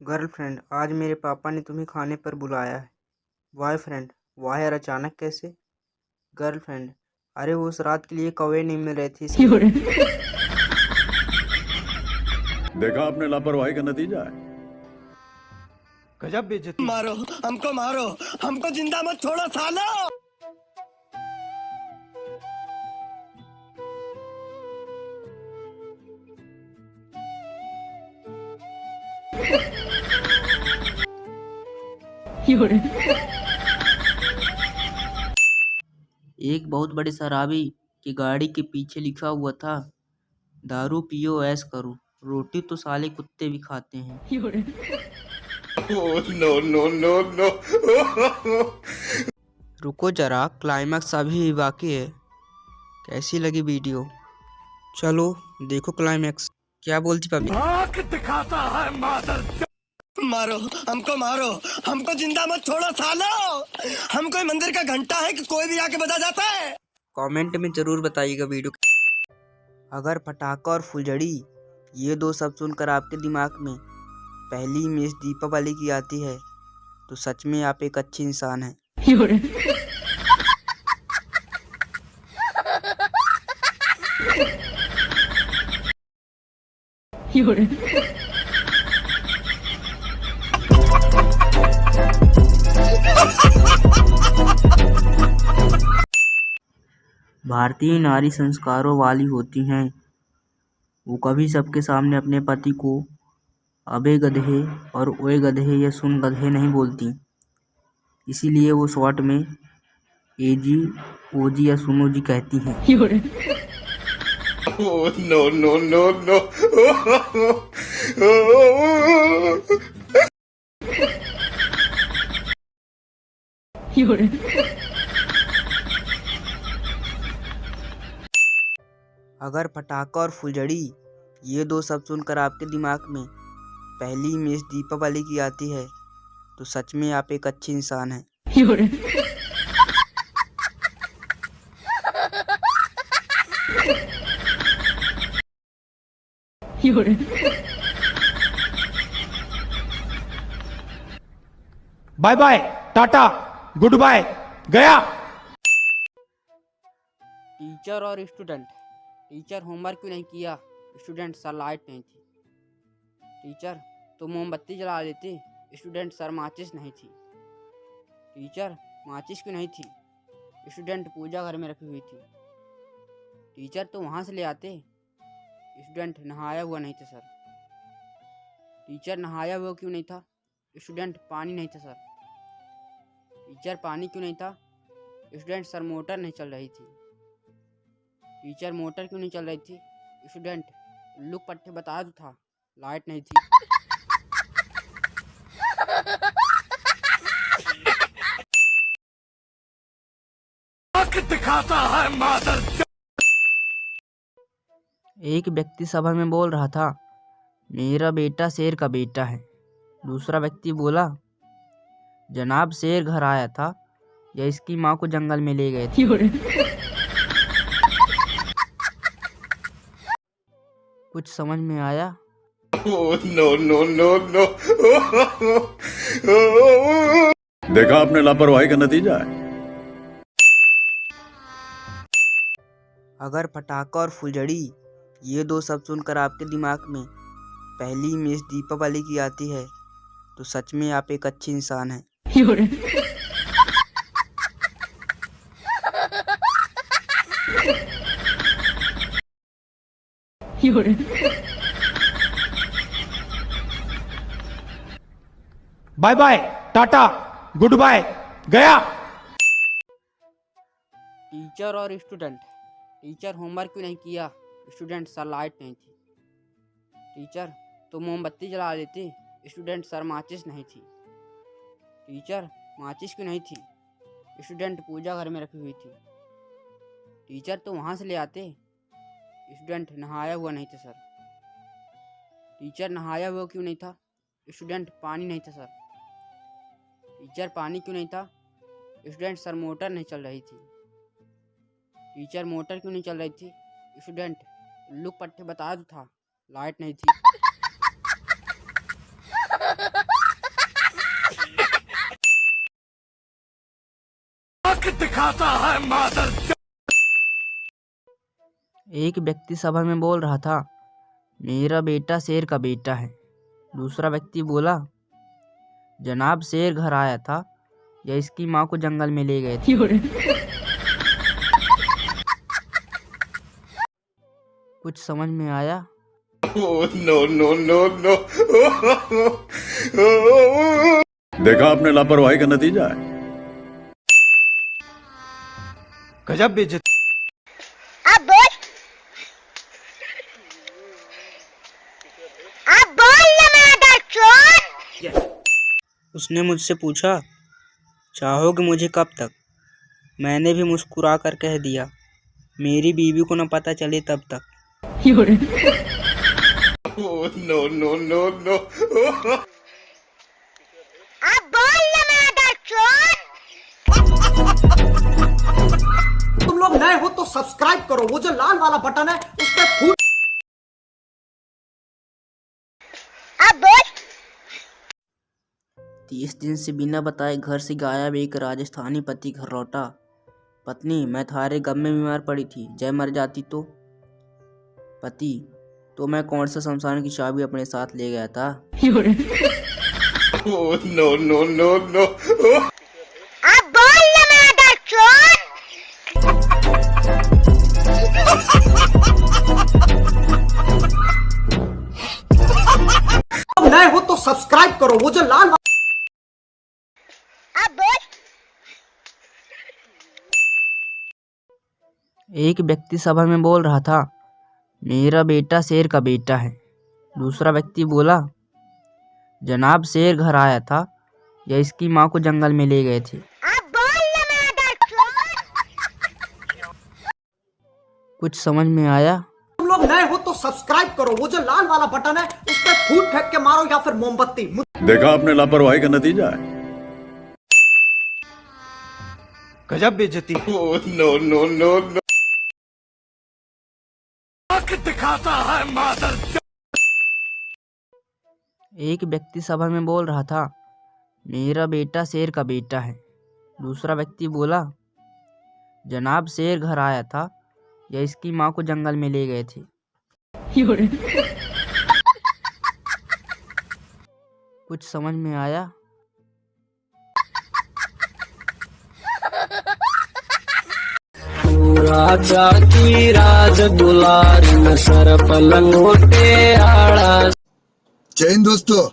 Girlfriend, आज मेरे पापा ने तुम्हें खाने पर बुलाया है। बॉयफ्रेंड, वाह यार अचानक कैसे? गर्लफ्रेंड, अरे वो उस रात के लिए कौवे नहीं मिल रहे थे इसलिए। देखा आपने लापरवाही का नतीजा है। गजब बेइज्जती। मारो हमको जिंदा मत छोड़ो सालो। एक बहुत बड़े शराबी की गाड़ी के पीछे लिखा हुआ था, दारू पियो ऐश करो, रोटी तो साले कुत्ते भी खाते हैं। No no no no. रुको जरा, क्लाइमैक्स अभी बाकी है। कैसी लगी वीडियो? चलो देखो क्लाइमैक्स। क्या बोलती भाभी? आंख दिखाता है मादर। मारो हमको जिंदा मत छोड़ो सालो। हम कोई मंदिर का घंटा है कि कोई भी आके बजा जाता है। कमेंट में जरूर बताइएगा वीडियो। अगर पटाखा और फुलझड़ी ये दो शब्द सुनकर आपके दिमाग में पहली इमेज दीपावली की आती है तो सच में आप एक अच्छे इंसान हैं। भारतीय नारी संस्कारों वाली होती हैं। वो कभी सबके सामने अपने पति को अबे गधे और ओए गधे या सुन गधे नहीं बोलती। इसीलिए वो शॉर्ट में एजी, ओजी या सुनोजी कहती हैं। No no no no. अगर पटाखा और फुलझड़ी ये दो शब्द सुनकर आपके दिमाग में पहली इमेज दीपावली की आती है तो सच में आप एक अच्छे इंसान हैं। Bye bye, tata, goodbye, गया। टीचर और स्टूडेंट। टीचर होमवर्क क्यों नहीं किया? स्टूडेंट, सर लाइट नहीं थी। टीचर, तो मोमबत्ती जला लेते। स्टूडेंट, सर माचिस नहीं थी। टीचर, माचिस क्यों नहीं थी? स्टूडेंट, पूजा घर में रखी हुई थी। टीचर, तो वहाँ से ले आते। स्टूडेंट, नहाया हुआ नहीं था सर। टीचर, नहाया हुआ क्यों नहीं था? स्टूडेंट, पानी नहीं था सर। टीचर, पानी क्यों नहीं था? स्टूडेंट, सर मोटर नहीं चल रही थी। टीचर, मोटर क्यों नहीं चल रही थी? स्टूडेंट, लुक पट्टे बताया तो था, लाइट नहीं थी। आंख दिखाता है मादर। एक व्यक्ति सभा में बोल रहा था, मेरा बेटा शेर का बेटा है। दूसरा व्यक्ति बोला, जनाब शेर घर आया था या इसकी माँ को जंगल में ले गए थे। कुछ समझ में आया? No no no no. देखा आपने लापरवाही का नतीजा है। अगर पटाखा और फुलझड़ी ये दो शब्द सुनकर आपके दिमाग में पहली इमेज दीपावली की आती है तो सच में आप एक अच्छे इंसान हैं। Bye bye, tata, goodbye, गया। टीचर और स्टूडेंट। टीचर, होमवर्क क्यों नहीं किया? स्टूडेंट, सर लाइट नहीं थी। टीचर, तो मोमबत्ती जला लेते। स्टूडेंट, सर माचिस नहीं थी। टीचर, माचिस क्यों नहीं थी? स्टूडेंट, पूजा घर में रखी हुई थी। टीचर, तो वहाँ से ले आते। स्टूडेंट, नहाया हुआ नहीं था सर। टीचर, नहाया हुआ क्यों नहीं था? स्टूडेंट, पानी नहीं था सर। टीचर, पानी क्यों नहीं था? स्टूडेंट, सर मोटर नहीं चल रही थी। टीचर, मोटर क्यों नहीं चल रही थी? स्टूडेंट, लुक पट्टे बताया तो था, लाइट नहीं थी। दिखाता है मादर। एक व्यक्ति सभा में बोल रहा था, मेरा बेटा शेर का बेटा है। दूसरा व्यक्ति बोला, जनाब शेर घर आया था या इसकी माँ को जंगल में ले गए थे। कुछ समझ में आया? No no no no. देखा आपने लापरवाही का नतीजा है। गजब बेइज्जती। अब बोल ना मादर चोद। उसने मुझसे पूछा, चाहोगे मुझे कब तक? मैंने भी मुस्कुरा कर कह दिया, मेरी बीवी को न पता चले तब तक। No no no no. अब बोल ना मादर चोद। तुम लोग नए हो तो सब्सक्राइब करो, वो जो लाल वाला बटन है उस पर फूट। अब बोल। 30 दिन से बिना बताए घर से गायब एक राजस्थानी पति घर लौटा। पत्नी, मैं थारे गम में बीमार पड़ी थी, जय मर जाती तो? पति, तो मैं कौन सा शमशान की चाबी अपने साथ ले गया था? No no no no. अब बोल ना मादर चोद। तुम नए हो तो सब्सक्राइब करो, वो जो लाल अब बोल। एक व्यक्ति सभा में बोल रहा था, मेरा बेटा शेर का बेटा है। दूसरा व्यक्ति बोला, जनाब शेर घर आया था या इसकी माँ को जंगल में ले गए थे। अब बोल ना मादर चोद। कुछ समझ में आया? तुम लोग नए हो तो सब्सक्राइब करो, वो जो लाल वाला बटन है उस पर फूट फेंक के मारो या फिर मोमबत्ती। देखा आपने लापरवाही का नतीजा है। गजब बेइज्जती। No no no no. दिखाता है मादर। एक व्यक्ति सभा में बोल रहा था, मेरा बेटा शेर का बेटा है। दूसरा व्यक्ति बोला, जनाब शेर घर आया था या इसकी माँ को जंगल में ले गए थे। कुछ समझ में आया? राजा की राज दुलार में सर पलंगोटे आड़ा। जय हिंद दोस्तों।